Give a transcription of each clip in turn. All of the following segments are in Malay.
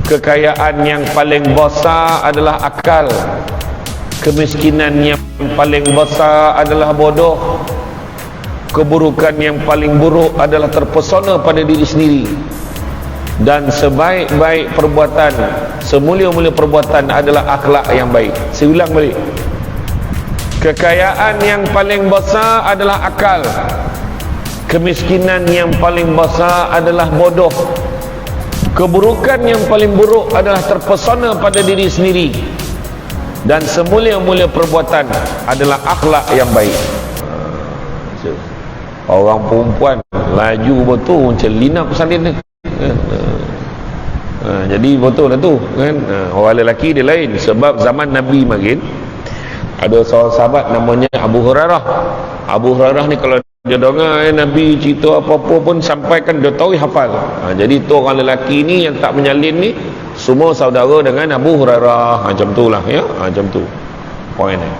Kekayaan yang paling besar adalah akal. Kemiskinan yang paling besar adalah bodoh. Keburukan yang paling buruk adalah terpesona pada diri sendiri. Dan sebaik-baik perbuatan, semulia-mulia perbuatan adalah akhlak yang baik. Saya ulang balik. Kekayaan yang paling besar adalah akal. Kemiskinan yang paling besar adalah bodoh. Keburukan yang paling buruk adalah terpesona pada diri sendiri. Dan semulia-mulia perbuatan adalah akhlak yang baik. Orang perempuan laju betul macam linap salin ni. Jadi betul lah tu kan. Orang lelaki dia lain. Sebab zaman Nabi makin ada seorang sahabat namanya Abu Hurairah. Abu Hurairah ni kalau dia dengar Nabi cerita apa-apa pun sampaikan, dia tahu, hafal. Jadi tu orang lelaki ni yang tak menyalin ni semua saudara dengan Abu Hurairah. Macam tu lah ya. Macam tu poin ni.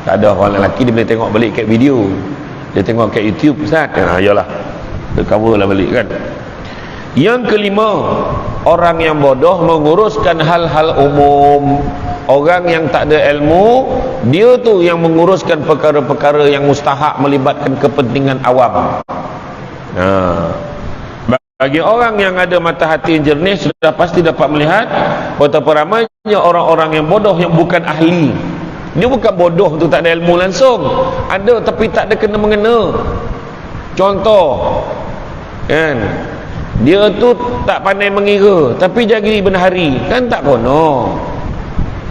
Tak ada orang lelaki dia boleh tengok balik kat video, dia tengok kat YouTube, Ustaz. Yalah, dia cover lah balik kan. Yang kelima, orang yang bodoh menguruskan hal-hal umum. Orang yang tak ada ilmu, dia tu yang menguruskan perkara-perkara yang mustahak melibatkan kepentingan awam. Bagi orang yang ada mata hati yang jernih, sudah pasti dapat melihat betapa ramainya orang-orang yang bodoh yang bukan ahli. Dia bukan bodoh tu tak ada ilmu langsung, ada tapi tak ada kena-mengena. Contoh kan, dia tu tak pandai mengira tapi jadi benahari, kan tak kono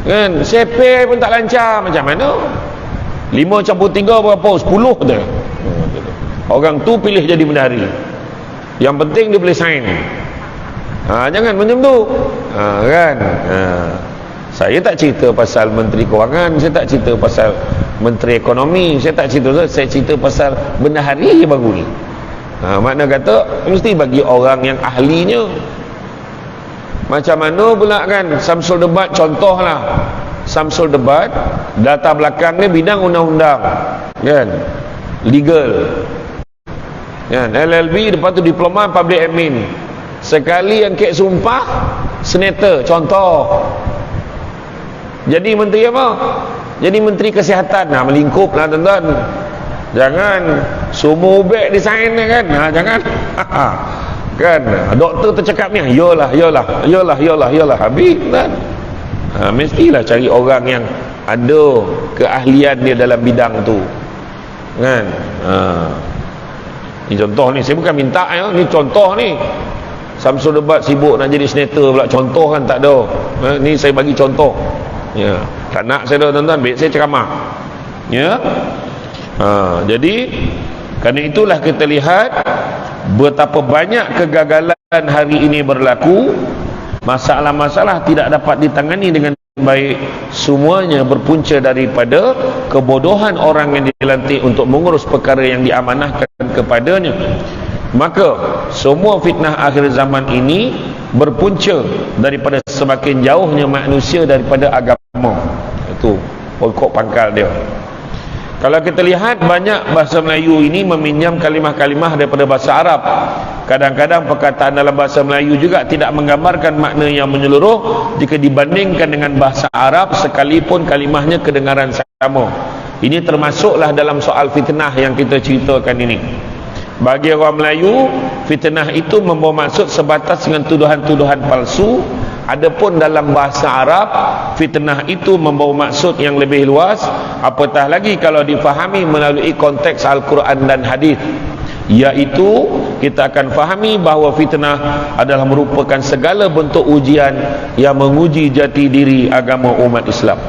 kan. CP pun tak lancar, macam mana 5 campur 3 berapa, 10 tu. Orang tu pilih jadi benahari, yang penting dia boleh sign. Jangan macam tu kan. Saya tak cerita pasal Menteri Kewangan, saya tak cerita pasal Menteri Ekonomi, saya tak cerita, saya cerita pasal benahari baru ni. Makna kata mesti bagi orang yang ahlinya. Macam mana pula kan Samsul Debat, contohlah Samsul Debat, data belakang ni bidang undang-undang kan, legal kan, LLB, lepas tu diploma public admin, sekali yang kek sumpah senator, contoh. Jadi menteri apa? Jadi menteri kesihatan. Melingkup lah tuan-tuan. Jangan semua ubek design kan. Jangan kan, doktor tercakap ni yalah habis kan. Mestilah cari orang yang ada keahlian dia dalam bidang tu kan. Ni contoh ni, saya bukan minta ya, ni contoh ni. Samsul Debat sibuk nak jadi senator pula, contoh kan tak ada. Ni saya bagi contoh ya. Tak nak saya dah tuan-tuan, baik saya ceramah ya. Jadi kerana itulah kita lihat betapa banyak kegagalan hari ini berlaku. Masalah-masalah tidak dapat ditangani dengan baik, semuanya berpunca daripada kebodohan orang yang dilantik untuk mengurus perkara yang diamanahkan kepadanya. Maka semua fitnah akhir zaman ini berpunca daripada semakin jauhnya manusia daripada agama. Itu pokok pangkal dia. Kalau kita lihat, banyak bahasa Melayu ini meminjam kalimah-kalimah daripada bahasa Arab. Kadang-kadang perkataan dalam bahasa Melayu juga tidak menggambarkan makna yang menyeluruh jika dibandingkan dengan bahasa Arab, sekalipun kalimahnya kedengaran sama. Ini termasuklah dalam soal fitnah yang kita ceritakan ini. Bagi orang Melayu, fitnah itu membawa maksud sebatas dengan tuduhan-tuduhan palsu. Adapun dalam bahasa Arab, fitnah itu membawa maksud yang lebih luas, apatah lagi kalau difahami melalui konteks Al-Quran dan hadis, iaitu kita akan fahami bahawa fitnah adalah merupakan segala bentuk ujian yang menguji jati diri agama umat Islam.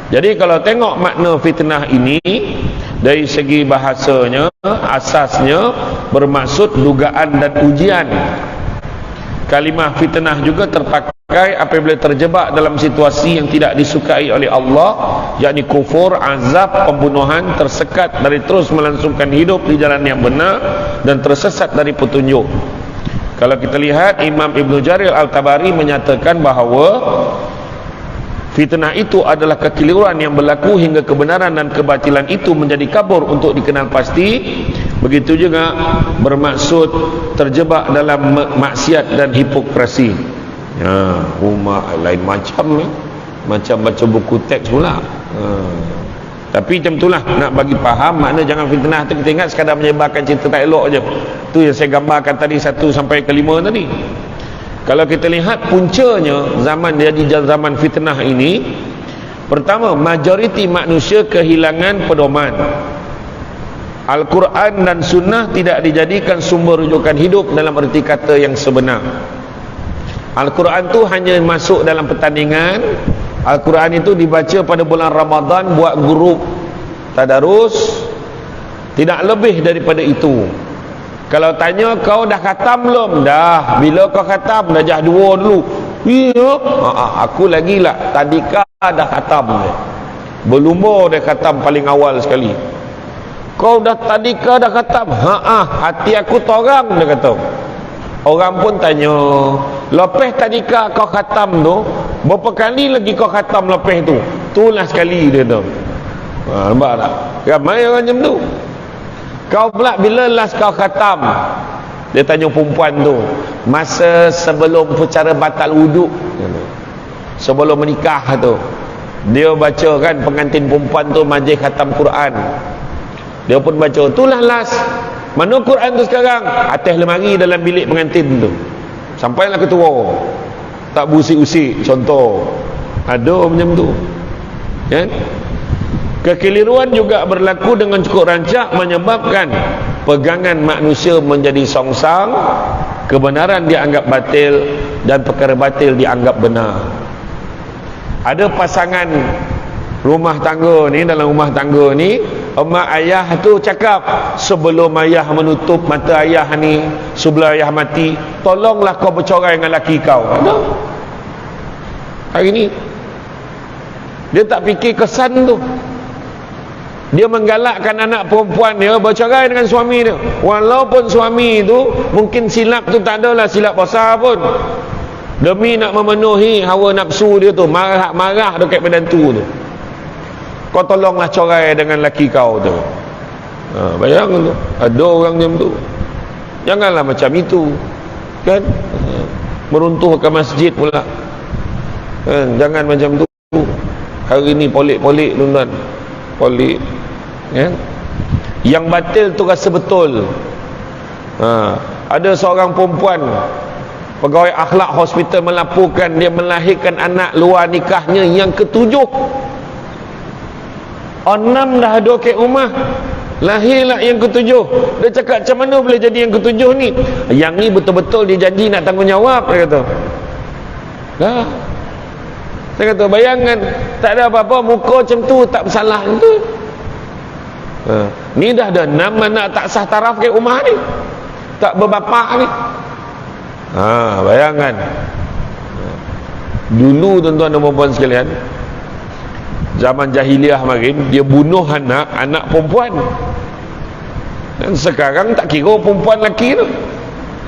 Jadi kalau tengok makna fitnah ini dari segi bahasanya, asasnya bermaksud dugaan dan ujian. Kalimah fitnah juga terpakai apabila terjebak dalam situasi yang tidak disukai oleh Allah, yakni kufur, azab, pembunuhan, tersekat dari terus melangsungkan hidup di jalan yang benar, dan tersesat dari petunjuk. Kalau kita lihat, Imam Ibn Jarir Al-Tabari menyatakan bahawa fitnah itu adalah kekeliruan yang berlaku hingga kebenaran dan kebatilan itu menjadi kabur untuk dikenal pasti. Begitu juga bermaksud terjebak dalam maksiat dan hipokrasi. Rumah lain macam macam baca buku teks pula. Tapi macam itulah, nak bagi faham makna jangan fitnah tu. Kita ingat sekadar menyebarkan cerita tak elok je. Tu yang saya gambarkan tadi 1 sampai ke 5 tadi. Kalau kita lihat puncanya zaman jadi zaman fitnah ini, pertama, majoriti manusia kehilangan pedoman. Al-Quran dan Sunnah tidak dijadikan sumber rujukan hidup dalam erti kata yang sebenar. Al-Quran tu hanya masuk dalam pertandingan. Al-Quran itu dibaca pada bulan Ramadan, buat grup tadarus, tidak lebih daripada itu. Kalau tanya kau dah khatam belum? Dah. Bila kau khatam? Darjah 2 dulu. Ya. Aku lagi lah tadika dah khatam. Berlumba dia khatam paling awal sekali. Kau dah tadika dah khatam? Hati aku torang, dia kata. Orang pun tanya, lepas tadika kau khatam tu, berapa kali lagi kau khatam lepas tu? Itulah sekali, dia tu. Nampak tak? Ramai orang macam tu. Kau pula bila last kau khatam? Dia tanya perempuan tu, masa sebelum cara batal wuduk, sebelum menikah tu, dia baca kan, pengantin perempuan tu majlis khatam Quran. Dia pun baca, itulah last. Mana Quran tu sekarang? Atas lemari dalam bilik pengantin tu. Sampailah ketua. Tak beusik-usik, contoh. Ada macam tu. Kan? Kekeliruan juga berlaku dengan cukup rancak, menyebabkan pegangan manusia menjadi songsang, kebenaran dianggap batil dan perkara batil dianggap benar. Ada pasangan rumah tangga ni, dalam rumah tangga ni, emak ayah tu cakap, sebelum ayah menutup mata ayah ni, sebelum ayah mati, tolonglah kau bercerai dengan laki kau. Ada hari ni dia tak fikir kesan tu. Dia menggalakkan anak perempuan dia bercerai dengan suami dia, walaupun suami tu mungkin silap tu tak adalah silap besar pun, demi nak memenuhi hawa nafsu dia tu, marah dekat menantu tu. Kau tolonglah cerai dengan laki kau tu. Bayang tu, ada orang macam tu. Janganlah macam itu, kan? Meruntuhkan masjid pula, kan? Jangan macam tu. Hari ni polik-polik tuan-tuan, polik, kan? Yang batil tu rasa betul. Ada seorang perempuan pegawai akhlak hospital melaporkan dia melahirkan anak luar nikahnya yang ke-7. 6 dah ada kat rumah, lahirlah yang ke-7. Dia cakap, macam mana boleh jadi yang ke-7 ni? Yang ni betul-betul dia janji nak tanggungjawab, dia kata. Dah. Saya kata, bayangkan, tak ada apa-apa, muka macam tu tak bersalah tu. Ni dah ada 6 anak tak sah taraf kat rumah ni, tak berbapak ni. Bayangkan. Dulu tuan-tuan dan puan-puan sekalian, zaman jahiliah marin, dia bunuh anak perempuan. Dan sekarang tak kira perempuan lelaki tu,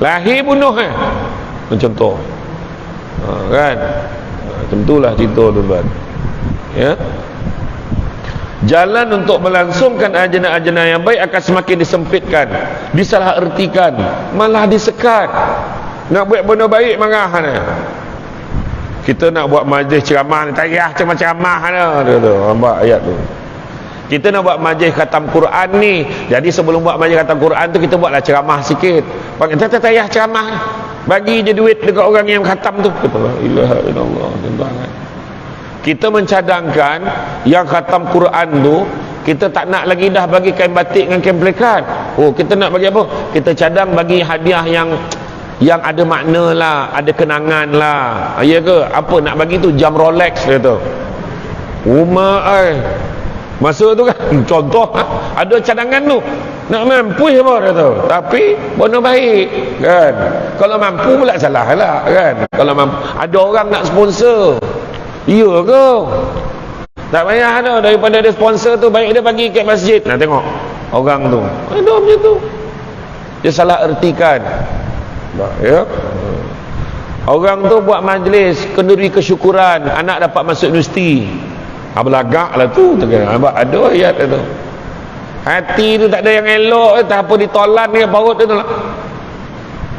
lahir bunuh macam tu. Kan? Macam itulah cerita tuan-tuan. Ya. Jalan untuk melangsungkan ajana-ajana yang baik akan semakin disempitkan, disalahertikan, malah disekat. Nak buat benda baik marah ni. Kita nak buat majlis ceramah ni, tak payah ceramah dia tu, nampak ayat tu. Kita nak buat majlis khatam Quran ni, jadi sebelum buat majlis khatam Quran tu, kita buatlah ceramah sikit. Tak payah ceramah, bagi je duit dekat orang yang khatam tu. La ilaha illallah. Kita mencadangkan yang khatam Quran tu, kita tak nak lagi dah bagi kain batik dengan kain pelikat. Kita nak bagi apa? Kita cadang bagi hadiah yang ada makna lah, ada kenangan lah. Ya ke? Apa nak bagi tu? Jam Rolex dia tu. Rumah masa tu kan, contoh ada cadangan tu, nak mampu apa dia tu. Tapi benda baik, kan? Kalau mampu pula salah lah, kan? Kalau mampu, ada orang nak sponsor, iya ke? Tak payah dah, daripada dia sponsor tu, baik dia bagi kat masjid. Nah, tengok orang tu ada macam tu, dia salah ertikan. Ya, orang tu buat majlis kenduri kesyukuran anak dapat masuk universiti. Belagak lah tu, ada ayat tu. Hati tu tak ada yang elok, tak apa ditolan dengan parut tu lah.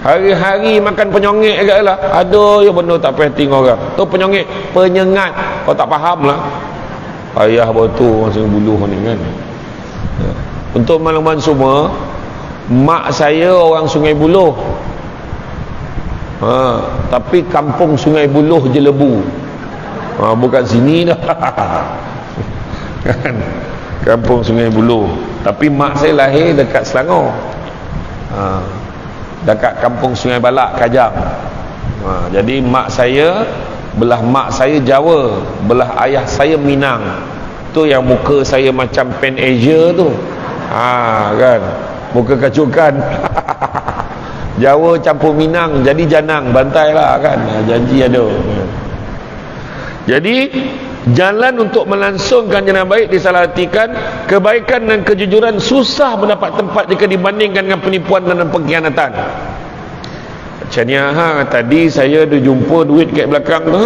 Hari-hari makan penyongek agak lah. Ada je benda tak penting orang. Tu penyongek, penyengat. Kau tak faham lah. Payah betul orang Sungai Buloh ni kan. Untuk makluman semua, mak saya orang Sungai Buloh. Tapi kampung Sungai Buloh Jelebu. Bukan sini dah. Kan? Kampung Sungai Buloh. Tapi mak saya lahir dekat Selangor. Dekat kampung Sungai Balak, Kajang. Jadi mak saya, belah mak saya Jawa, belah ayah saya Minang. Tu yang muka saya macam Pan Asia tu. Kan, muka kacukan. Jawa campur Minang, jadi janang, bantai lah kan. Janji ada. Jadi jalan untuk melangsungkan jalan baik disalahartikan. Kebaikan dan kejujuran susah mendapat tempat jika dibandingkan dengan penipuan dan pengkhianatan. Macam ni, tadi saya ada jumpa duit kat belakang tu.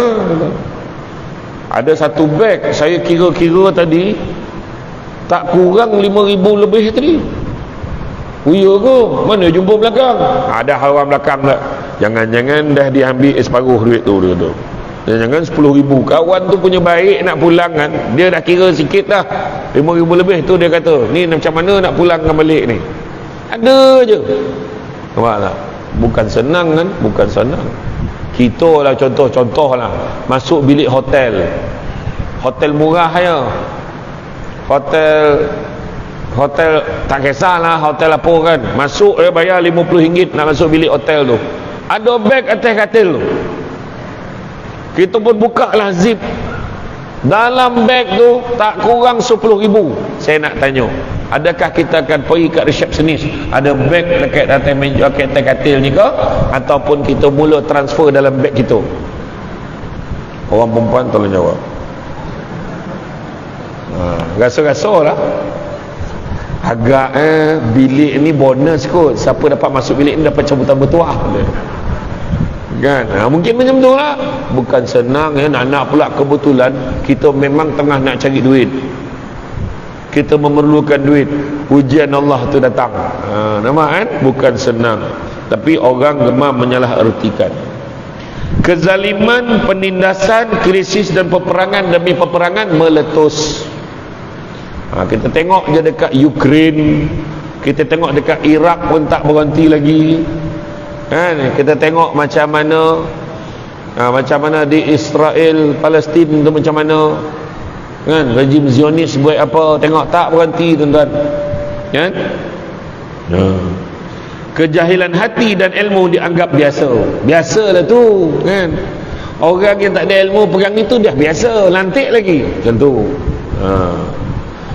Ada satu beg, saya kira-kira tadi tak kurang 5,000 lebih tadi. Ya ke? Mana jumpa belakang? Ada haram belakang tak? Jangan-jangan dah diambil separuh duit tu dia tu. Jangan 10,000. Kawan tu punya baik nak pulang kan, dia dah kira sikit dah 5,000 lebih tu. Dia kata ni macam mana nak pulangkan balik ni. Ada je. Nampak tak? Bukan senang kan? Bukan senang. Kita lah contoh lah, masuk bilik hotel murah ya, hotel tak kisahlah hotel apa kan, masuk bayar RM50 nak masuk bilik hotel tu. Ada beg atas katil tu. Kita pun buka lah zip. Dalam beg tu tak kurang 10,000. Saya nak tanya, adakah kita akan pergi kat resepsionis, ada beg dekat atas meja, dekat atas katil ni ke, ataupun kita mula transfer dalam beg kita? Orang perempuan tolong jawab. Rasa-rasa lah agak bilik ni bonus kot. Siapa dapat masuk bilik ni dapat cabutan bertuah kan. Mungkin macam tu lah. Bukan senang nak pula kebetulan kita memang tengah nak cari duit, kita memerlukan duit, ujian Allah tu datang. Nampak kan? Bukan senang. Tapi orang gemar menyalahertikan. Kezaliman, penindasan, krisis dan peperangan demi peperangan meletus. Kita tengok je dekat Ukraine, kita tengok dekat Iraq pun tak berhenti lagi kan. Kita tengok macam mana di Israel, Palestin tu macam mana kan, rejim Zionis buat apa, tengok tak berhenti tuan-tuan kan. Kejahilan hati dan ilmu dianggap biasalah tu kan. Orang yang tak ada ilmu pegang itu dah biasa, lantik lagi macam tu.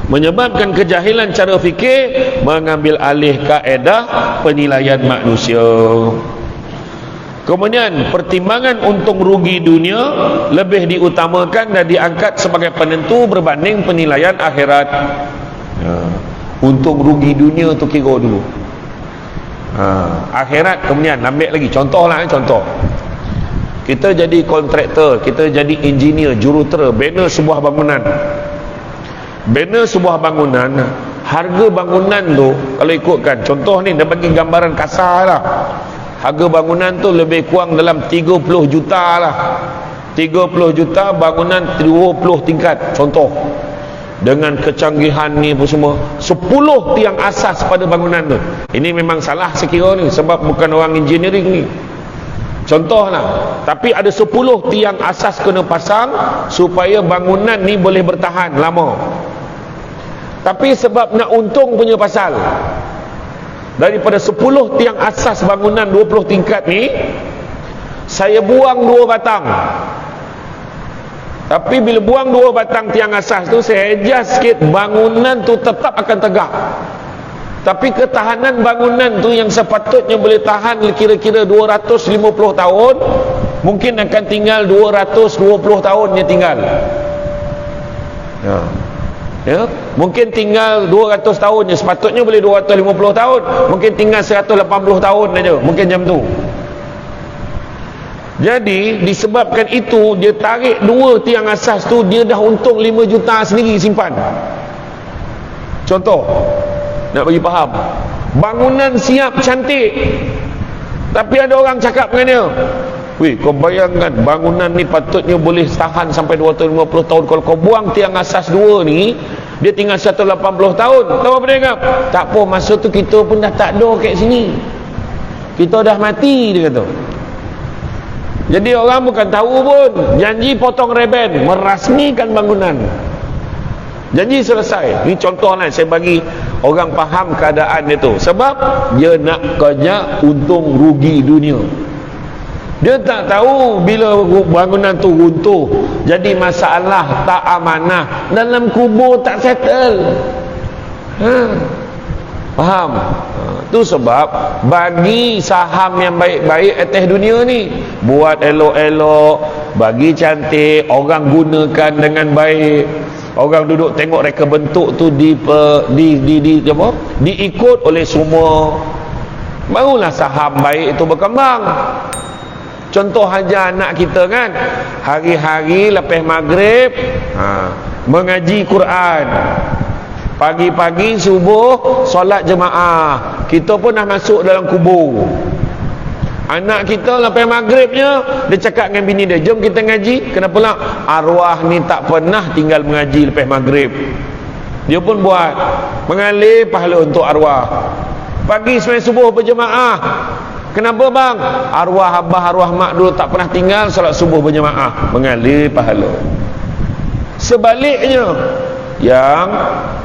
Menyebabkan kejahilan cara fikir, mengambil alih kaedah penilaian manusia. Kemudian pertimbangan untung rugi dunia lebih diutamakan dan diangkat sebagai penentu berbanding penilaian akhirat. Untung rugi dunia tu kira dulu. Akhirat kemudian ambil lagi. Contoh lah, contoh. Kita jadi kontraktor, kita jadi engineer, jurutera, bina sebuah bangunan. Bina sebuah bangunan, harga bangunan tu kalau ikutkan contoh ni, dia bagi gambaran kasar lah. Harga bangunan tu lebih kurang dalam 30 juta lah. 30 juta bangunan 20 tingkat contoh. Dengan kecanggihan ni pun semua, 10 tiang asas pada bangunan tu. Ini memang salah sekira ni, sebab bukan orang engineering ni. Contoh lah, tapi ada 10 tiang asas kena pasang supaya bangunan ni boleh bertahan lama. Tapi sebab nak untung punya pasal, daripada 10 tiang asas bangunan 20 tingkat ni, saya buang 2 batang. Tapi bila buang 2 batang tiang asas tu, saya adjust sikit, bangunan tu tetap akan tegak. Tapi ketahanan bangunan tu yang sepatutnya boleh tahan kira-kira 250 tahun, mungkin akan tinggal 220 tahun dia tinggal. Ya, mungkin tinggal 200 tahun je, sepatutnya boleh 250 tahun, mungkin tinggal 180 tahun aja, mungkin jam tu. Jadi disebabkan itu, dia tarik 2 tiang asas tu, dia dah untung 5 juta sendiri simpan. Contoh nak bagi faham, bangunan siap cantik, Tapi ada orang cakap dengan dia, weh, kau bayangkan bangunan ni patutnya boleh tahan sampai 250 tahun. Kalau kau buang tiang asas 2 ni, dia tinggal 180 tahun. Tahu apa dia cakap? Tak apa, masa tu kita pun dah tak ada kat sini, kita dah mati, dia kata. Jadi orang bukan tahu pun, janji potong reben, merasmikan bangunan, janji selesai. Ni contoh lah, saya bagi orang faham keadaan dia tu. Sebab dia nak kerja untung rugi dunia. Dia tak tahu bila bangunan tu runtuh, jadi masalah tak amanah, dalam kubur tak settle. Faham? Tu sebab bagi saham yang baik-baik atas dunia ni, buat elok-elok, bagi cantik, orang gunakan dengan baik. Orang duduk tengok reka bentuk tu diikut oleh semua, barulah saham baik itu berkembang. Contoh aja anak kita kan, hari-hari lepas maghrib mengaji Quran, pagi-pagi subuh solat jemaah, kita pun dah masuk dalam kubur. Anak kita lepas maghribnya dia cakap dengan bini dia, jom kita ngaji. Kenapa pula? Arwah ni tak pernah tinggal mengaji lepas maghrib. Dia pun buat, mengalir pahala untuk arwah. Pagi sembahyang subuh berjemaah. Kenapa bang? Arwah abah, arwah mak dulu tak pernah tinggal solat subuh berjemaah, mengalir pahala. Sebaliknya, yang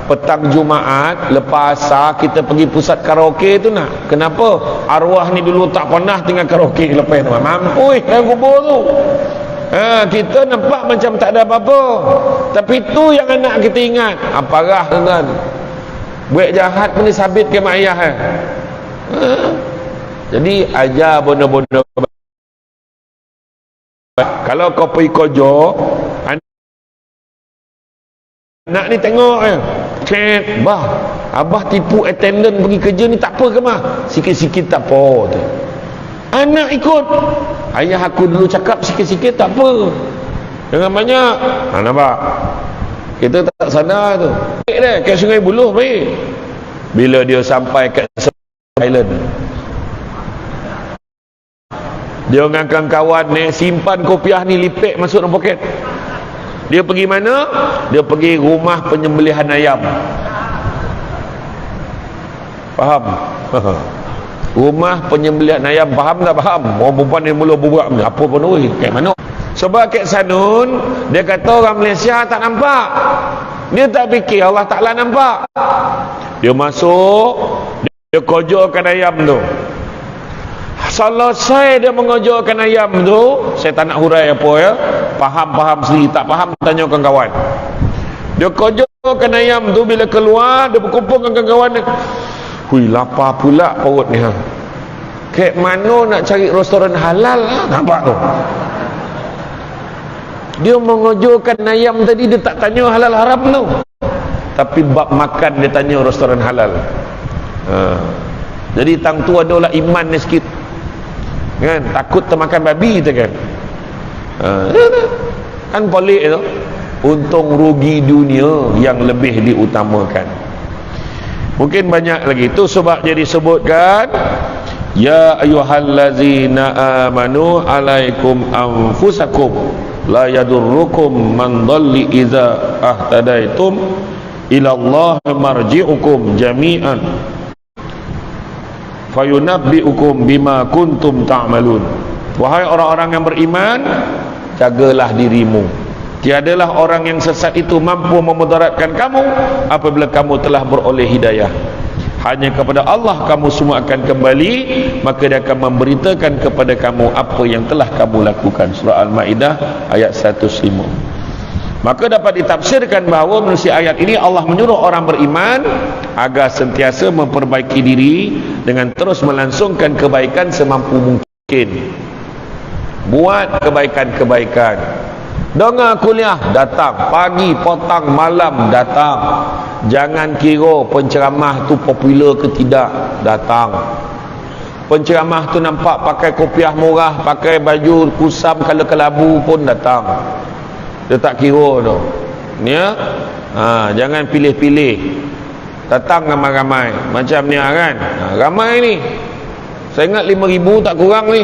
petang Jumaat lepas asar kita pergi pusat karaoke tu nak, kenapa? Arwah ni dulu tak pernah tinggal karaoke lepas tu, mampus dalam kubur tu. Kita nampak macam tak ada apa-apa, tapi tu yang anak kita ingat. Parah tuan-tuan, buat jahat pun disabit ke mak ayah Jadi ajar benda-benda. Kalau kau pergi kerja, anak ni tengok chat, bah, abah tipu attendant pergi kerja ni, tak apa ke mah? Sikit-sikit tak apa tu. Anak ikut. Ayah aku dulu cakap sikit-sikit tak apa, jangan banyak. Nampak? Kita tak sadar tu. Baik dah, kat Sungai Buloh baik. Bila dia sampai kat Island, dia dengan kawan ni simpan kopiah ni, lipek masuk dalam poket. Dia pergi mana? Dia pergi rumah penyembelihan ayam. Faham? Rumah penyembelihan ayam, faham tak faham? Orang perempuan ni mula buat apa pun, oi, kat mana? Sebab kat Sanun, dia kata orang Malaysia tak nampak. Dia tak fikir Allah Ta'ala nampak. Dia masuk, dia kojokan ayam tu. Selesai dia mengojokan ayam tu, saya tak nak hurai apa ya, faham sendiri, tak faham tanyakan kawan. Dia kojokan ayam tu, bila keluar dia berkumpulkan kawan dia. Hui, lapar pula perut ni. Kek mana nak cari restoran halal nampak tu. Dia mengojokan ayam tadi, dia tak tanya halal haram tu, tapi bab makan dia tanya restoran halal. Jadi tang tu adalah iman ni sikit kan, takut termakan babi tu kan. Kan pelik tu, untung rugi dunia yang lebih diutamakan. Mungkin banyak lagi tu, sebab jadi sebutkan ya ayyuhallazina amanu alaikum anfusakum la yadurrukum man dhalli idza ahtadaitum ila Allah marji'ukum jami'an fayunabbi'ukum bima kuntum ta'malun. Wahai orang-orang yang beriman, jagalah dirimu. Tiadalah orang yang sesat itu mampu memudaratkan kamu apabila kamu telah beroleh hidayah. Hanya kepada Allah kamu semua akan kembali, maka dia akan memberitakan kepada kamu apa yang telah kamu lakukan. Surah Al-Ma'idah ayat 105. Maka dapat ditafsirkan bahawa melalui ayat ini Allah menyuruh orang beriman agar sentiasa memperbaiki diri dengan terus melangsungkan kebaikan semampu mungkin. Buat kebaikan-kebaikan. Dengar kuliah, datang. Pagi, petang, malam, datang. Jangan kira penceramah tu popular ke tidak, datang. Penceramah tu nampak pakai kopiah murah, pakai baju kusam kala kelabu pun datang. Dia tak kira tu. Ya? Jangan pilih-pilih. Datang ramai-ramai. Macam ni kan. Ramai ni. Saya ingat 5,000 tak kurang ni.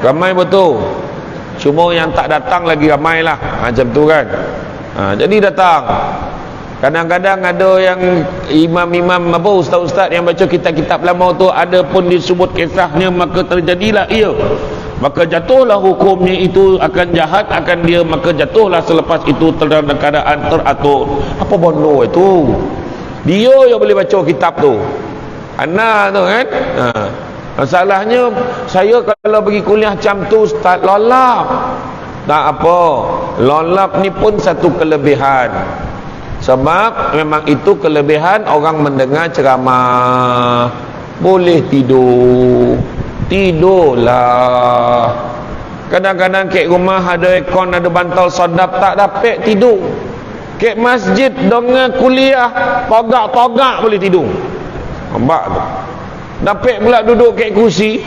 Ramai betul. Cuma yang tak datang lagi ramai lah. Macam tu kan. Jadi datang. Kadang-kadang ada yang imam-imam apa, ustaz-ustaz yang baca kitab-kitab lama tu, ada pun disebut kisahnya, maka terjadilah ia. Maka jatuhlah hukumnya itu akan jahat, akan dia, maka jatuhlah selepas itu dalam keadaan teratur. Apa bondo itu? Dia yang boleh baca kitab tu. Anak tu kan. Masalahnya saya kalau pergi kuliah macam tu, ustaz, lolap. Tak apa. Lolap ni pun satu kelebihan. Sebab memang itu kelebihan orang mendengar ceramah. Boleh tidur. Tidurlah. Kadang-kadang kek rumah ada aircon, ada bantal sodap, tak dapat tidur. Kek masjid dengar kuliah, togak-togak boleh tidur. Nampak tu. Dapat pula duduk kek kursi,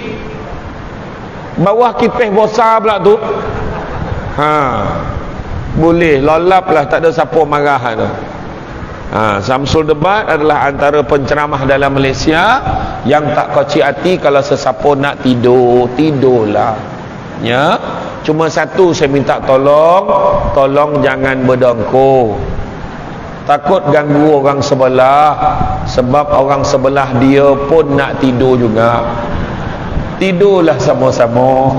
bawah kipas besar pula tu. Boleh lolap lah, tak ada siapa marah tu. Samsul Debat adalah antara penceramah dalam Malaysia yang tak kocik hati kalau sesiapa nak tidur, tidurlah. Ya. Cuma satu saya minta tolong jangan berdengkur. Takut ganggu orang sebelah, sebab orang sebelah dia pun nak tidur juga. Tidurlah sama-sama.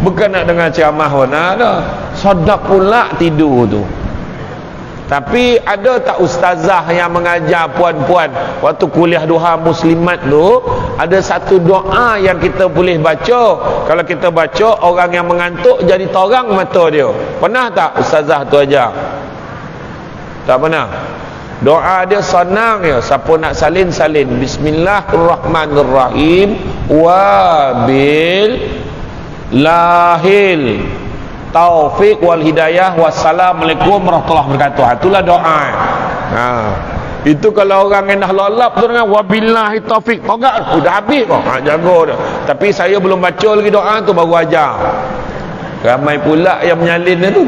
Bukan nak dengar ceramah mana dah. Sedap pula tidur tu. Tapi ada tak ustazah yang mengajar puan-puan waktu kuliah duha muslimat tu, ada satu doa yang kita boleh baca. Kalau kita baca, orang yang mengantuk jadi torang mata dia. Pernah tak ustazah tu ajar? Tak pernah. Doa dia senang ya. Siapa nak salin, salin. Bismillahirrahmanirrahim. Wabil lahil taufik wal hidayah. Wassalamualaikum warahmatullahi wabarakatuh. Itulah doa. Itu kalau orang yang dah lolap tu dengan wabillahi taufik togak, dah habis kok. Jaga dah. Tapi saya belum baca lagi doa tu, baru ajar. Ramai pula yang menyalin tu.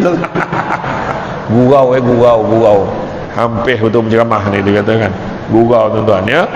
Gurau. Hampir betul penceramah ni dia katakan. Gurau tuan-tuan ya.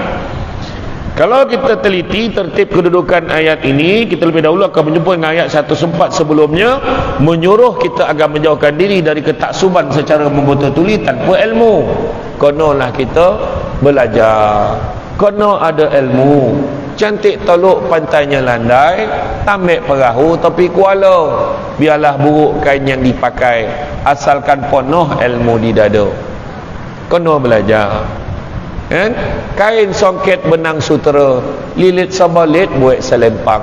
Kalau kita teliti tertib kedudukan ayat ini, kita lebih dahulu akan menjumpa dengan ayat 114 sebelumnya, menyuruh kita agar menjauhkan diri dari ketaksuban secara membuta tuli tanpa ilmu. Konolah kita belajar, kono ada ilmu. Cantik teluk pantainya landai, tambik perahu tepi kuala. Biarlah buruk kain yang dipakai, asalkan penuh ilmu di dada. Kono belajar. Kan? Kain songket benang sutera, lilit sabalit buat selempang.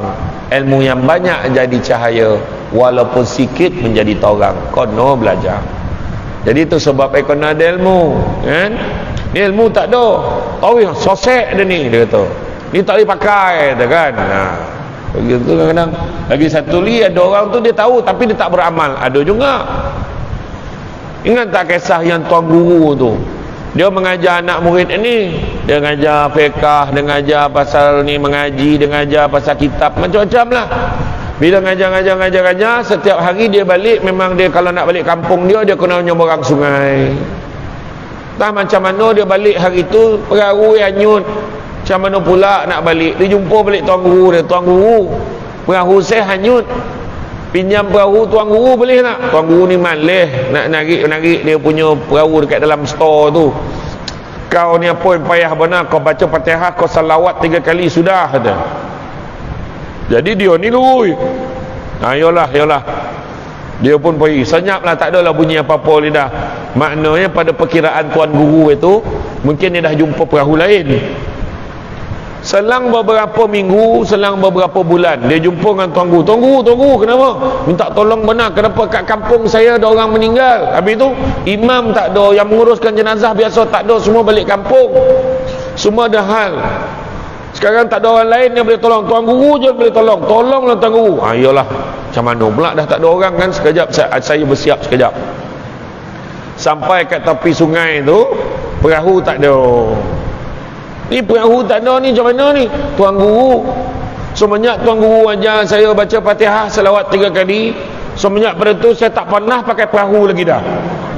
Ilmu yang banyak jadi cahaya, walaupun sikit menjadi torang. Kono belajar. Jadi itu sebab kono ada ilmu. Kan? Ni ilmu tak ada. Tahu yang sosek dia ni, dia kata. Ni tak boleh pakai, dia kan. Begitu kadang-kadang. Lagi satu lagi, ada orang tu dia tahu tapi dia tak beramal. Ada juga. Ingat tak kisah yang tuan guru tu? Dia mengajar anak murid ini, dia mengajar fiqah, dia mengajar pasal ni mengaji, dia mengajar pasal kitab, macam-macam lah. Bila ngajar, setiap hari dia balik, memang dia kalau nak balik kampung dia kena nyeberang sungai. Tak macam mana dia balik hari tu, perahu hanyut. Macam mana pula nak balik? Dia jumpa balik tuan guru dia, tuan guru, perahu saya hanyut. Pinjam perahu tuan guru boleh tak? Tuan guru ni malih nak narik dia punya perahu dekat dalam store tu. Kau ni apa yang payah benar, kau baca Fatihah, kau salawat 3 kali sudah kata. Jadi dia ni lui. Yolah. Dia pun pergi. Senyaplah, tak adalah bunyi apa-apa lidah. Maknanya pada perkiraan tuan guru itu, mungkin dia dah jumpa perahu lain. Selang beberapa minggu, selang beberapa bulan, dia jumpa dengan tuan guru. Tuan guru, kenapa? Minta tolong benar, kenapa kat kampung saya ada orang meninggal. Habis tu, imam tak ada, yang menguruskan jenazah biasa tak ada, semua balik kampung. Semua ada hal. Sekarang tak ada orang lain yang boleh tolong. Tuan guru je boleh tolong. Tolonglah tuan guru. Iyalah. Macam mana pula dah tak ada orang kan? Sekejap saya bersiap sekejap. Sampai kat tepi sungai tu, perahu tak ada. Ni perahu tak ada ni, macam mana ni? Tuan guru, semenjak tuan guru ajar saya baca Fatihah selawat 3 kali, semenjak pada tu saya tak pernah pakai perahu lagi dah.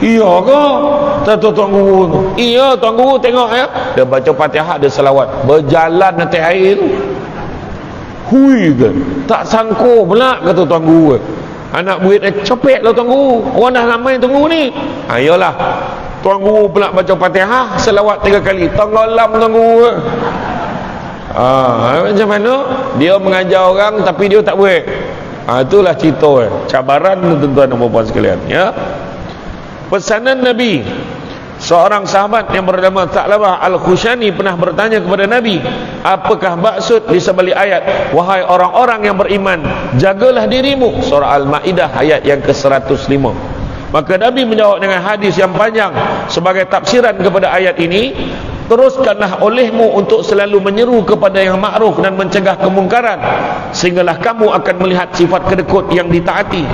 Iya ke? Kata tuan guru tu. Iya, tuan guru tengok ya. Dia baca Fatihah, dia selawat, berjalan atas air tu. Hui ke, tak sangka pula kata tuan guru. Anak murid copek lah tuan guru, orang dah ramai tuan guru ni. Ayolah, tuan guru pula baca Fatihah selawat 3 kali, tenggelam tuan guru. Macam mana dia mengajar orang tapi dia tak buat. Itulah cerita cabaran tuan-tuan dan puan sekalian, ya. Pesanan Nabi. Seorang sahabat yang bernama Tha'labah Al-Khushani pernah bertanya kepada Nabi, apakah maksud di sebalik ayat wahai orang-orang yang beriman, jagalah dirimu, surah Al-Maidah ayat yang ke-105. Maka Nabi menjawab dengan hadis yang panjang sebagai tafsiran kepada ayat ini, teruskanlah olehmu untuk selalu menyeru kepada yang makruf dan mencegah kemungkaran, sehinggalah kamu akan melihat sifat kedekut yang ditaati,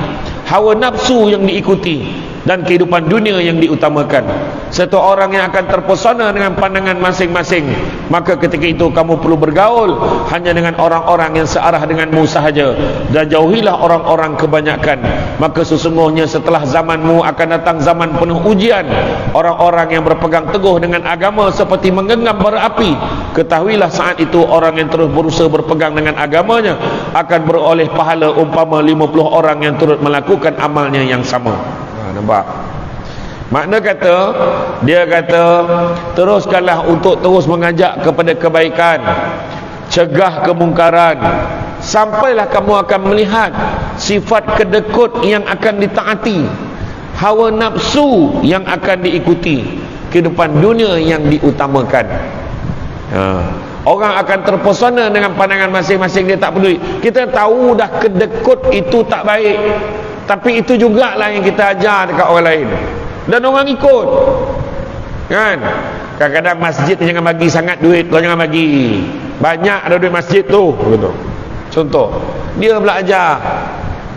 hawa nafsu yang diikuti, dan kehidupan dunia yang diutamakan. Satu orang yang akan terpesona dengan pandangan masing-masing, maka ketika itu kamu perlu bergaul hanya dengan orang-orang yang searah denganmu sahaja, dan jauhilah orang-orang kebanyakan. Maka sesungguhnya setelah zamanmu akan datang zaman penuh ujian. Orang-orang yang berpegang teguh dengan agama seperti menggenggam bara api. Ketahuilah saat itu orang yang terus berusaha berpegang dengan agamanya akan beroleh pahala umpama 50 orang yang turut melakukan amalnya yang sama. Nampak? Makna kata, dia kata teruskanlah untuk terus mengajak kepada kebaikan, cegah kemungkaran, sampailah kamu akan melihat sifat kedekut yang akan ditaati, hawa nafsu yang akan diikuti, kehidupan dunia yang diutamakan. Orang akan terpesona dengan pandangan masing-masing, dia tak peduli. Kita tahu dah kedekut itu tak baik, tapi itu jugalah yang kita ajar dekat orang lain, dan orang ikut, kan? Kadang-kadang masjid jangan bagi sangat duit, kau jangan bagi banyak ada duit masjid tu, betul. Contoh, dia belajar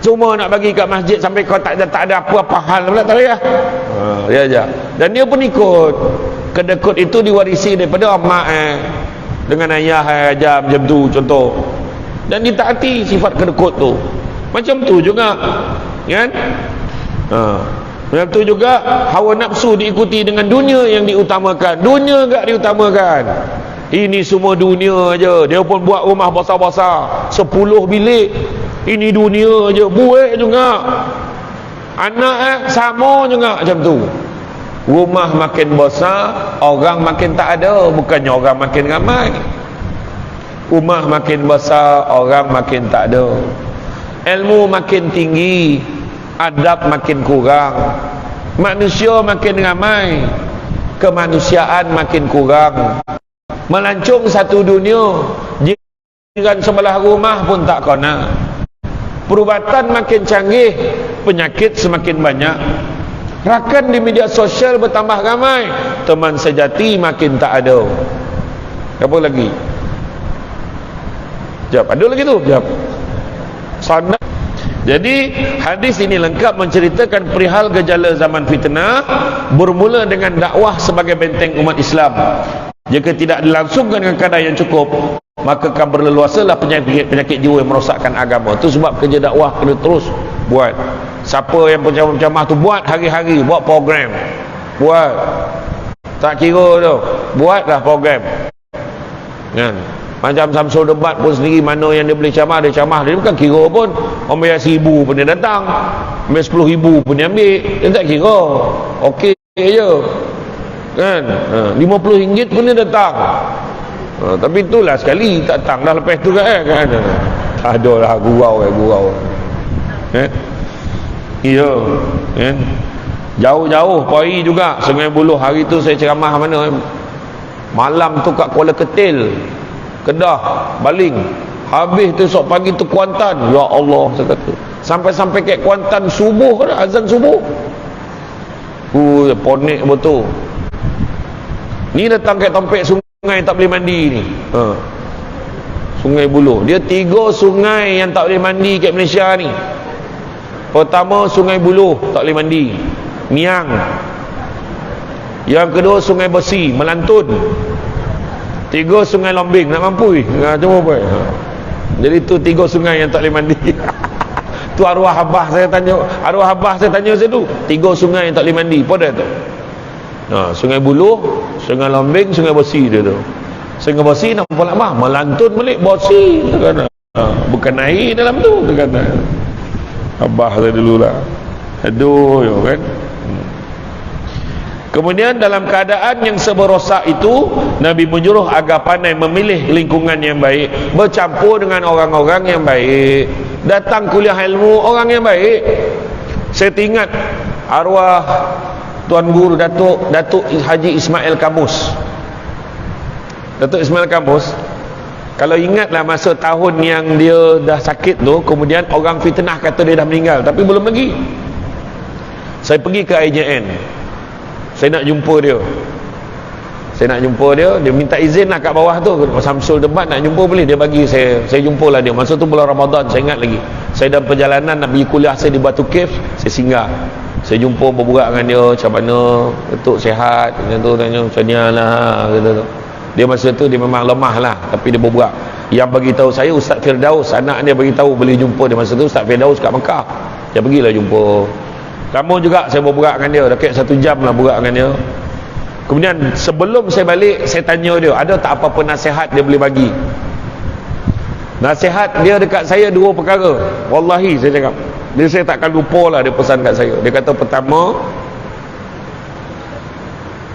cuma nak bagi kat masjid sampai kau tak ada apa-apa hal pula, tak payah. Dia ajar, dan dia pun ikut. Kedekut itu diwarisi daripada mak dengan ayah ajar macam tu, contoh, dan ditaati sifat kedekut tu. Macam tu juga, kan? Macam tu juga hawa nafsu diikuti dengan dunia yang diutamakan. Dunia enggak diutamakan. Ini semua dunia aja. Dia pun buat rumah besar-besar 10 bilik. Ini dunia aja, buat juga. Anak sama juga macam tu. Rumah makin besar, orang makin tak ada, bukannya orang makin ramai. Rumah makin besar, orang makin tak ada. Ilmu makin tinggi, adab makin kurang. Manusia makin ramai, kemanusiaan makin kurang. Melancong satu dunia, jiran sebelah rumah pun tak kena. Perubatan makin canggih, penyakit semakin banyak. Rakan di media sosial bertambah ramai, teman sejati makin tak ada. Apa lagi? Jawab, ada lagi tu? Jawab. Sana. Jadi hadis ini lengkap menceritakan perihal gejala zaman fitnah, bermula dengan dakwah sebagai benteng umat Islam. Jika tidak dilangsungkan dengan kadar yang cukup, maka akan berleluasalah penyakit jiwa yang merosakkan agama. Itu sebab kerja dakwah kena terus buat. Siapa yang penceramah tu buat hari-hari, buat program, buat, tak kira tu, buatlah program, kan? Macam Samsul Debat pun sendiri, mana yang dia boleh ceramah, dia ceramah. Dia bukan kira pun orang bayar 1,000 pun dia datang, bayar 10,000 pun dia ambil, dia tak kira, okey je, kan? RM50 pun dia datang. Tapi itulah sekali tak datang dah, lepas tu kan, tak ada lah, gurau. Ya, kan? Jauh-jauh pagi juga, Sungai Buloh. Hari tu saya ceramah mana? Malam tu kat Kuala Ketil, Kedah, Baling. Habis tu esok pagi tu Kuantan. Ya Allah, saya kata, sampai-sampai kat Kuantan subuh dah, azan subuh. Ponik betul. Ni datang kat Tompek sungai tak boleh mandi ni. Sungai Buloh. Dia 3 sungai yang tak boleh mandi kat Malaysia ni. Pertama Sungai Buloh tak boleh mandi, Miang. Yang kedua Sungai Besi, Melantun. 3 Sungai Lombing, nak mampu cuma apa. Jadi tu 3 sungai yang tak boleh mandi. Tu arwah abah saya tanya, saya tu 3 sungai yang tak boleh mandi. Apa dia tu? Sungai Buloh, Sungai Lombing, Sungai Besi dia tu. Sungai Besi nampak lama, Melantun balik Besi kan. bukan air dalam tu, dia kata. Abah saya dululah. Aduh, yo kan. Kemudian dalam keadaan yang seberosak itu, Nabi menyuruh agar pandai memilih lingkungan yang baik, bercampur dengan orang-orang yang baik, datang kuliah ilmu orang yang baik. Saya teringat arwah Tuan Guru Datuk Haji Ismail Kamus. Datuk Ismail Kamus, kalau ingatlah masa tahun yang dia dah sakit tu, kemudian orang fitnah kata dia dah meninggal, tapi belum lagi. Saya pergi ke IJN, saya nak jumpa dia. Dia minta izin lah kat bawah tu, Samsul Debat nak jumpa boleh, dia bagi saya jumpalah dia. Masa tu bulan Ramadan, saya ingat lagi. Saya dalam perjalanan nak pergi kuliah saya di Batu Cave, saya singgah. Saya jumpa berbual dengan dia, macam mana Datuk sihat, macam tu, tanya macam ni lah, kata tu. Dia masa tu dia memang lemah lah, tapi dia berbual. Yang bagi tahu saya Ustaz Firdaus, anak dia bagi tahu boleh jumpa dia. Masa tu Ustaz Firdaus kat Mekah, dia pergilah jumpa. Lama juga saya berbual dengan dia, dekat 1 jam lah berbual dengan dia. Kemudian sebelum saya balik, saya tanya dia, ada tak apa-apa nasihat dia boleh bagi. Nasihat dia dekat saya 2 perkara. Wallahi saya cakap, dia saya takkan lupa lah dia pesan kat saya. Dia kata pertama,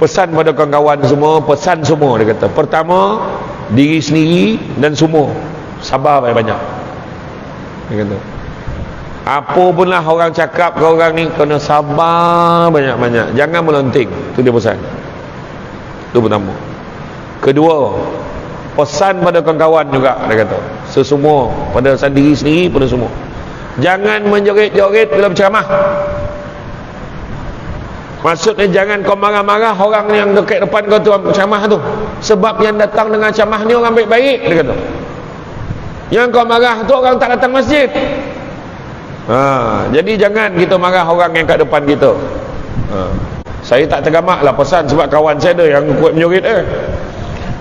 pesan pada kawan-kawan semua, pesan semua, dia kata. Pertama, diri sendiri dan semua sabar banyak-banyak. Dia kata, apa pun lah orang cakap ke orang ni, kena sabar banyak-banyak, jangan melonting. Itu dia pesan. Itu pertama. Kedua, pesan pada kawan-kawan juga, dia kata, sesemua, pada diri sendiri, pada semua, jangan menjoget-joget bila berceramah. Maksudnya jangan kau marah-marah orang yang dekat depan kau tu ceramah tu, sebab yang datang dengan ceramah ni orang baik-baik, dia kata. Yang kau marah tu orang tak datang masjid. Jadi jangan kita marah orang yang kat depan kita. Saya tak tergamak lah pesan, sebab kawan saya ada yang kuat menjoget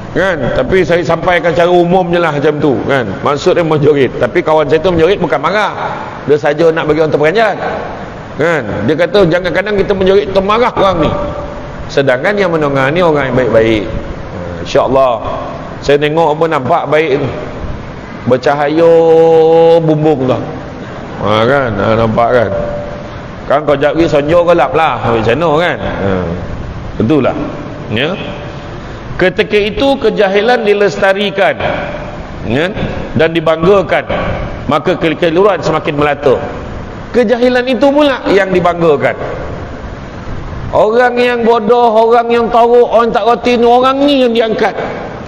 kan, tapi saya sampaikan cara umum je lah macam tu kan. Maksudnya menjoget, tapi kawan saya tu menjoget bukan marah, dia saja nak bagi orang terperanjat kan. Dia kata jangan kadang kita menjoget termarah orang ni, sedangkan yang mendengar ni orang yang baik-baik. InsyaAllah saya tengok apa nampak baik tu, bercahaya bumbung tu kan, nampak kan. Kan kau jap pergi sonjo gelap lah macam mana kan. Tentulah ya. Ketika itu kejahilan dilestarikan ya, dan dibanggakan, maka kekeliruan semakin melata. Kejahilan itu pula yang dibanggakan. Orang yang bodoh, orang yang tahu, orang tak reti ni, orang ni yang diangkat.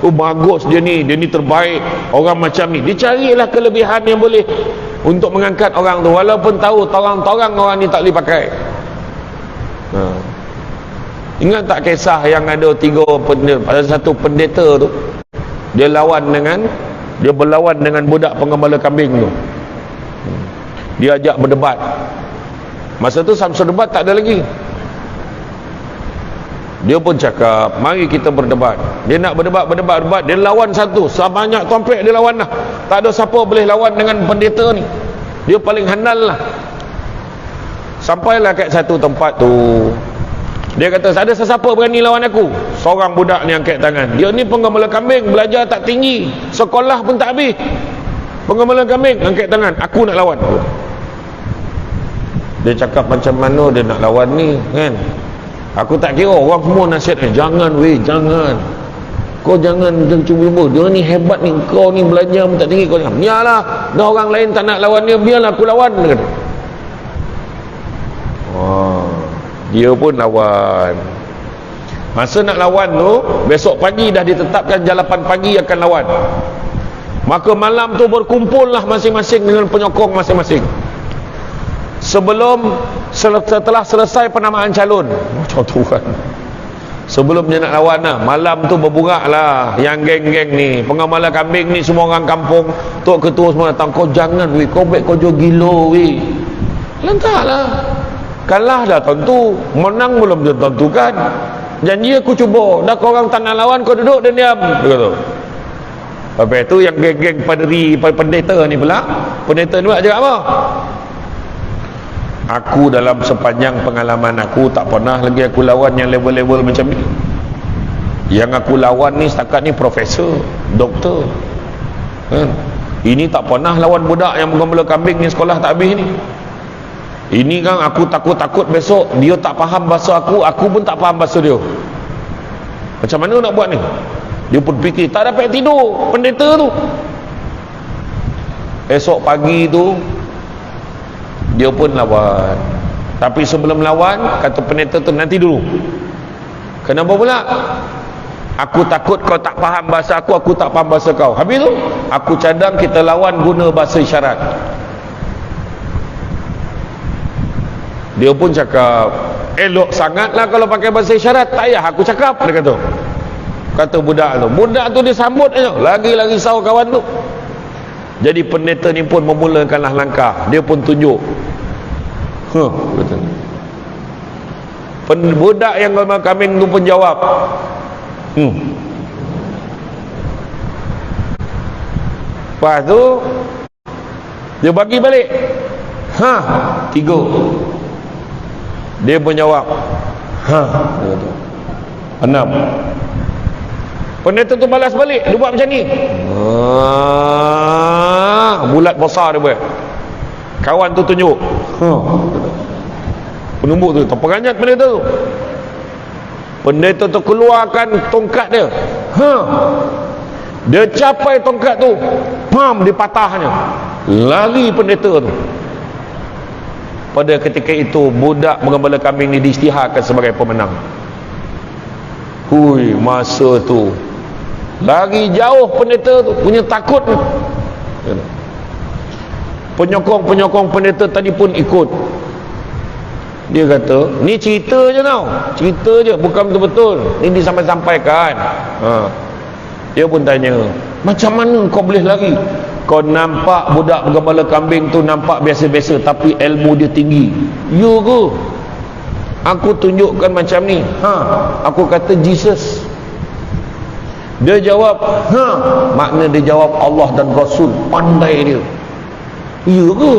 Oh bagus dia ni terbaik, orang macam ni. Dicarilah kelebihan yang boleh untuk mengangkat orang tu, walaupun tahu torang-torang orang ni tak boleh pakai. Ingat tak kisah yang ada 3 pendeta, ada satu pendeta tu, dia berlawan dengan budak pengembala kambing tu. Dia ajak berdebat. Masa tu Samsul Debat tak ada lagi. Dia pun cakap, mari kita berdebat. Dia nak berdebat, dia lawan satu, sebanyak tompek dia lawan lah. Tak ada siapa boleh lawan dengan pendeta ni, dia paling handal lah. Sampailah kat satu tempat tu, dia kata, ada sesiapa berani lawan aku? Seorang budak ni angkat tangan. Dia ni penggembala kambing, belajar tak tinggi, sekolah pun tak habis, penggembala kambing, angkat tangan, aku nak lawan. Dia cakap macam mana dia nak lawan ni kan. Aku tak kira, orang semua nasihat, jangan weh, jangan, kau jangan cuba-cuba, dia ni hebat ni, kau ni belajar pun tak tinggi, kau jangan. Biarlah, dah orang lain tak nak lawan dia, biarlah aku lawan, dia kata. Dia pun lawan. Masa nak lawan tu, besok pagi dah ditetapkan jam 8 pagi akan lawan. Maka malam tu berkumpullah masing-masing dengan penyokong masing-masing. Setelah selesai penamaan calon, macam tu kan, sebelum dia nak lawan lah, malam tu berburak lah yang geng-geng ni, pengembala kambing ni, semua orang kampung, tok ketua semua datang. Kau jangan weh, kau baik kau jual gila weh. Lantak lah, kalah dah tentu, menang belum tentu kan. Janji aku cuba, dah kau orang tak nak lawan, kau duduk dan diam, dia kata. Lepas tu yang geng-geng paderi, pendeta ni pula, pendeta ni buat cakap apa? Aku dalam sepanjang pengalaman aku tak pernah lagi aku lawan yang level-level macam ni. Yang aku lawan ni setakat ni profesor, doktor kan? Ini tak pernah lawan budak yang menggembala kambing ni, sekolah tak habis ni. Ini kan aku takut-takut besok dia tak faham bahasa aku pun tak faham bahasa dia. Macam mana nak buat ni? Dia pun fikir, tak dapat tidur pendeta tu. Esok pagi tu dia pun lawan. Tapi sebelum lawan, kata pendeta tu, nanti dulu. Kenapa pula? Aku takut kau tak faham bahasa aku tak faham bahasa kau. Habis tu aku cadang kita lawan guna bahasa isyarat. Dia pun cakap, elok sangatlah kalau pakai bahasa isyarat, tak payah aku cakap, dia kata. Kata budak tu dia sambut aja, lagi-lagi risau kawan tu. Jadi pendeta ni pun memulakanlah langkah, dia pun tunjuk. Kata. Budak yang gembala kambing tu pun jawab, lepas tu dia bagi balik, 3. Dia pun jawab, 6. Pendeta tu balas balik, dia buat macam ni, bulat besar dia buat. Kawan tu tunjuk, penumbuk tu terperanjat pendeta tu. Pendeta tu keluarkan tongkat dia, dia capai tongkat tu, dipatahnya. Lari pendeta tu. Pada ketika itu budak menggembala kambing ni diisytiharkan sebagai pemenang. Hui, masa tu lari jauh pendeta tu, punya takut. Penyokong pendeta tadi pun ikut. Dia kata, ni cerita je tau, cerita je, bukan betul-betul ni disampaikan. Dia pun tanya, macam mana kau boleh lari? Kau nampak budak menggembala kambing tu nampak biasa-biasa, tapi ilmu dia tinggi. Ya ke? Aku tunjukkan macam ni. Aku kata Jesus. Dia jawab, makna dia jawab Allah dan Rasul, pandai dia. Ya ke?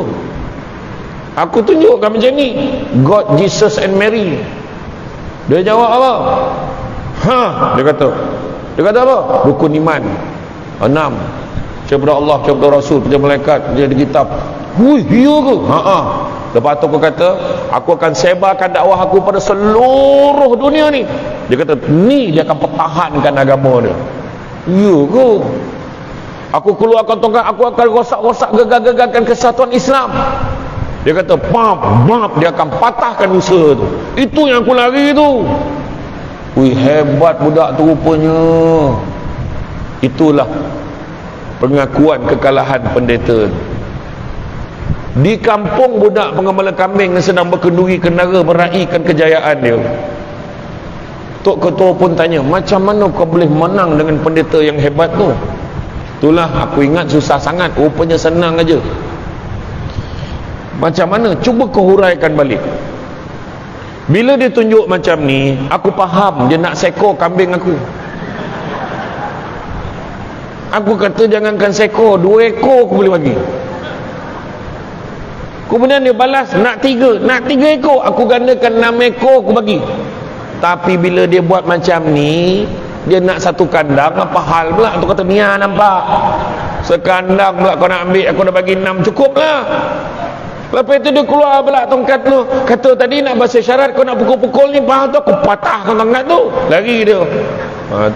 Aku tunjukkan macam ni, God, Jesus and Mary. Dia jawab apa? Dia kata apa? Rukun iman 6. Kepada Allah, kepada Rasul, kepada malaikat, kepada kitab. Hui, iya ke? Lepas tu aku kata, aku akan sebarkan dakwah aku pada seluruh dunia ni. Dia kata, ni dia akan pertahankan agama dia. Iya ke? Aku keluarkan tongkat, aku akan rosak-rosak, gegar-gegarkan kesatuan Islam. Dia kata, dia akan patahkan usaha tu. Itu yang aku lari tu. Ui, hebat budak tu rupanya. Itulah pengakuan kekalahan pendeta. Di kampung budak penggembala kambing yang sedang berkenduri kendara meraihkan kejayaan dia, Tok Ketua pun tanya, macam mana kau boleh menang dengan pendeta yang hebat tu? Itulah aku ingat susah sangat, rupanya senang aja. Macam mana? Cuba kau huraikan balik. Bila dia tunjuk macam ni, aku faham dia nak seko kambing aku. Aku kata jangankan seko, 2 ekor aku boleh bagi. Kemudian dia balas, nak 3 ekor, aku gandakan 6 ekor aku bagi. Tapi bila dia buat macam ni, dia nak 1 kandang, apa hal pula? Tu kata, Mia nampak, sekandang pula kau nak ambil, aku dah bagi 6, cukup lah. Lepas itu dia keluar pula tongkat tu, kata tadi nak bahasa syarat, kau nak pukul-pukul ni, tu aku patahkan tongkat tu. Lari dia.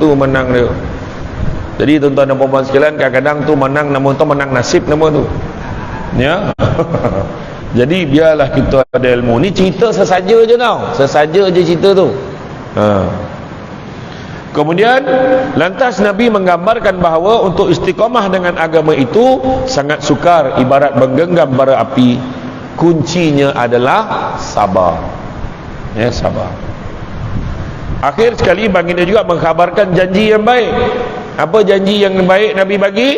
Tu menang dia. Jadi tuan-tuan dan puan-puan sekalian, kadang-kadang tu menang, namun tu menang nasib nama tu. Ya. Jadi biarlah kita ada ilmu. Ni cerita sesaja je tau. Sesaja je cerita tu. Kemudian lantas Nabi menggambarkan bahawa untuk istiqamah dengan agama itu sangat sukar, ibarat menggenggam bara api. Kuncinya adalah sabar. Ya, sabar. Akhir sekali baginda juga mengkhabarkan janji yang baik. Apa janji yang baik Nabi bagi?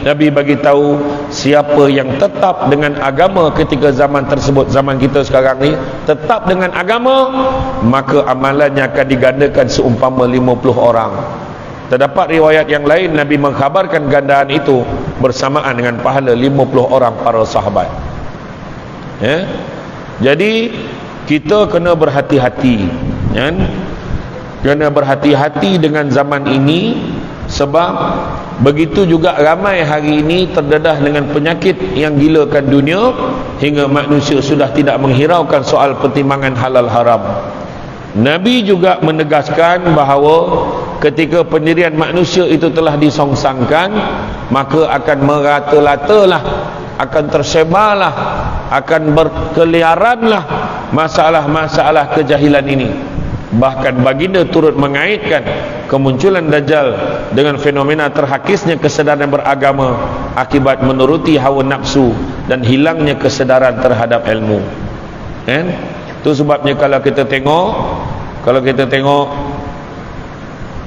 Nabi bagi tahu, siapa yang tetap dengan agama ketika zaman tersebut, zaman kita sekarang ni, tetap dengan agama, maka amalannya akan digandakan seumpama 50 orang. Terdapat riwayat yang lain Nabi mengkhabarkan gandaan itu bersamaan dengan pahala 50 orang para sahabat. Ya? Jadi kita kena berhati-hati, kan? Kena berhati-hati dengan zaman ini. Sebab Begitu juga ramai hari ini terdedah dengan penyakit yang gilakan dunia, hingga manusia sudah tidak menghiraukan soal pertimbangan halal haram. Nabi juga menegaskan bahawa ketika pendirian manusia itu telah disongsangkan, maka akan merata-latalah, akan tersebarlah, akan berkeliaranlah masalah-masalah kejahilan ini. Bahkan baginda turut mengaitkan kemunculan Dajjal dengan fenomena terhakisnya kesedaran beragama akibat menuruti hawa nafsu dan hilangnya kesedaran terhadap ilmu. Kan? Itu sebabnya kalau kita tengok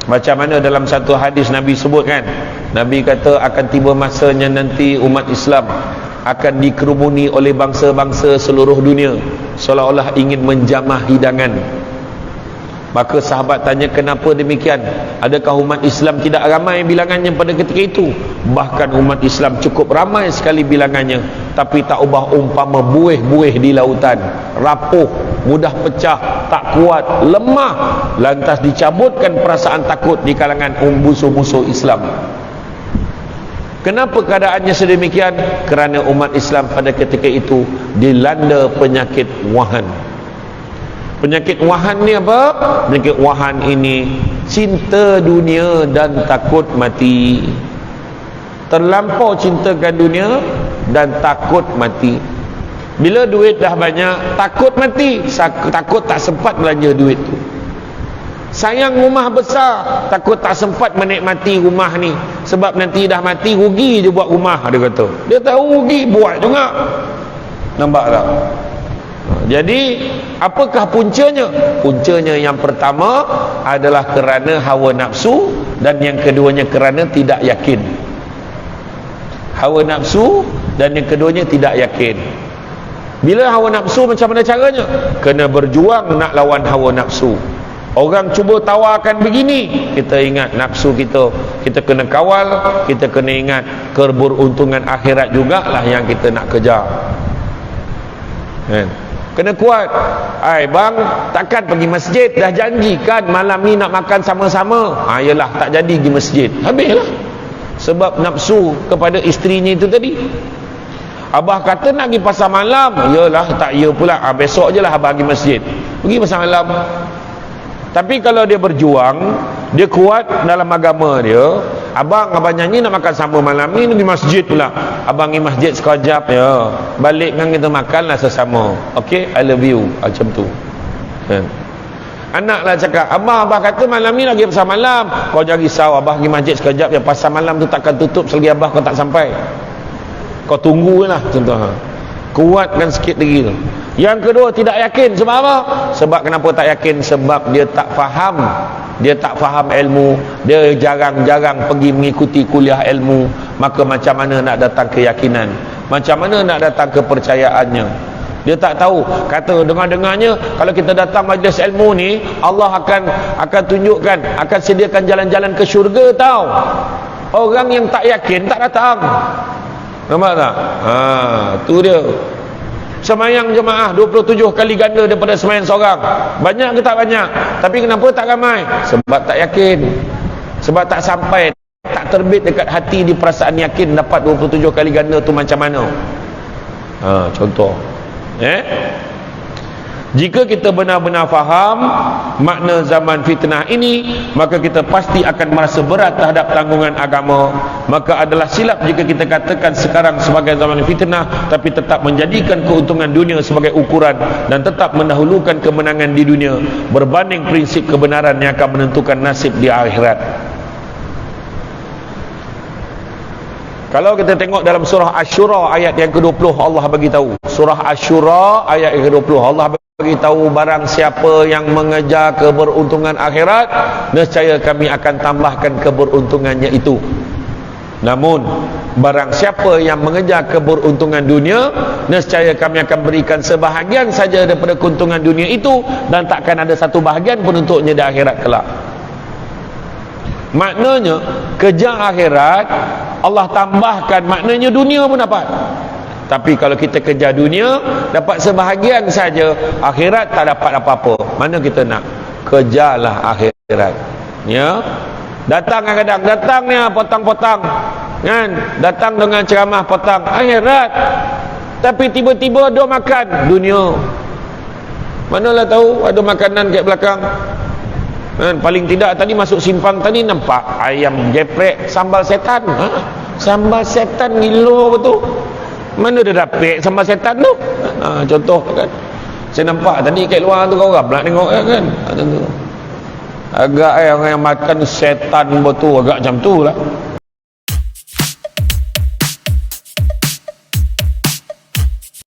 macam mana dalam satu hadis Nabi sebut kan, Nabi kata akan tiba masanya nanti umat Islam akan dikerumuni oleh bangsa-bangsa seluruh dunia seolah-olah ingin menjamah hidangan. Maka sahabat tanya, kenapa demikian? Adakah umat Islam tidak ramai bilangannya pada ketika itu? Bahkan umat Islam cukup ramai sekali bilangannya, tapi tak ubah umpama buih-buih di lautan, rapuh, mudah pecah, tak kuat, lemah. Lantas dicabutkan perasaan takut di kalangan musuh-musuh Islam. Kenapa keadaannya sedemikian? Kerana umat Islam pada ketika itu dilanda penyakit wahan. Penyakit wahan ni apa? Penyakit wahan ini cinta dunia dan takut mati. Terlampau cintakan dunia dan takut mati. Bila duit dah banyak, takut mati, takut tak sempat belanja duit tu. Sayang rumah besar, takut tak sempat menikmati rumah ni, sebab nanti dah mati rugi je buat rumah, dia kata. Dia tahu rugi, buat juga. Nampak tak? Jadi apakah puncanya? Puncanya yang pertama adalah kerana hawa nafsu, dan yang keduanya kerana tidak yakin. Hawa nafsu dan yang keduanya tidak yakin. Bila hawa nafsu, macam mana caranya? Kena berjuang nak lawan hawa nafsu. Orang cuba tawarkan begini, kita ingat nafsu kita, kita kena kawal, kita kena ingat keberuntungan akhirat jugalah yang kita nak kejar. Kena kuat. Ai bang, takkan pergi masjid, dah janjikan malam ni nak makan sama-sama. Yalah, tak jadi pergi masjid, habislah. Sebab nafsu kepada isterinya itu tadi. Abah kata nak pergi pasar malam, yalah, tak ya pula, besok je lah abah pergi masjid, pergi pasar malam. Tapi kalau dia berjuang, dia kuat dalam agama dia, abang nyanyi nak makan sama malam ni, pergi masjid pula. Abang pergi masjid sekejap, ya, balik kan kita makanlah sesama. Okay, I love you, macam tu. Anak lah cakap, abah kata malam ni lagi pasar malam, kau jangan risau, abah pergi masjid sekejap, ya pasar malam tu takkan tutup selagi abah kau tak sampai. Kau tunggu lah, contoh. Kuatkan sikit lagi tu. Yang kedua, tidak yakin. Sebab apa? Sebab kenapa tak yakin? Sebab dia tak faham. Dia tak faham ilmu. Dia jarang-jarang pergi mengikuti kuliah ilmu. Maka macam mana nak datang keyakinan? Macam mana nak datang kepercayaannya? Dia tak tahu. Kata dengar-dengarnya, kalau kita datang majlis ilmu ni, Allah akan tunjukkan, akan sediakan jalan-jalan ke syurga tau. Orang yang tak yakin tak datang. Nampak tak? Tu dia. Semayang jemaah 27 kali ganda daripada semayang seorang. Banyak ke tak banyak? Tapi kenapa tak ramai? Sebab tak yakin. Sebab tak sampai, tak terbit dekat hati di perasaan yakin dapat 27 kali ganda tu macam mana. Contoh. Jika kita benar-benar faham makna zaman fitnah ini, maka kita pasti akan merasa berat terhadap tanggungan agama. Maka adalah silap jika kita katakan sekarang sebagai zaman fitnah, tapi tetap menjadikan keuntungan dunia sebagai ukuran dan tetap mendahulukan kemenangan di dunia berbanding prinsip kebenaran yang akan menentukan nasib di akhirat. Kalau kita tengok dalam surah Asy-Syura ayat yang ke-20, Allah bagi tahu. Surah Asy-Syura ayat yang ke-20, Allah bagi tahu, barang siapa yang mengejar keberuntungan akhirat, nescaya kami akan tambahkan keberuntungannya itu. Namun barang siapa yang mengejar keberuntungan dunia, nescaya kami akan berikan sebahagian saja daripada keuntungan dunia itu, dan takkan ada satu bahagian pun untuknya di akhirat kelak. Maknanya kejar akhirat, Allah tambahkan, maknanya dunia pun dapat. Tapi kalau kita kejar dunia, dapat sebahagian saja, akhirat tak dapat apa-apa. Mana kita nak? Kejarlah akhirat. Ya. Datang kadang-kadang, datangnya potang-potang kan, datang dengan ceramah potang akhirat, tapi tiba-tiba ada makan dunia. Manalah tahu ada makanan kat belakang kan? Paling tidak tadi masuk simpang tadi nampak ayam geprek sambal setan. Sambal setan gila betul. Mana dia dapat sambal setan tu? Contoh kan, saya nampak tadi kat luar tu, kau orang nak tengok kan, agak orang yang makan setan betul agak macam tu lah.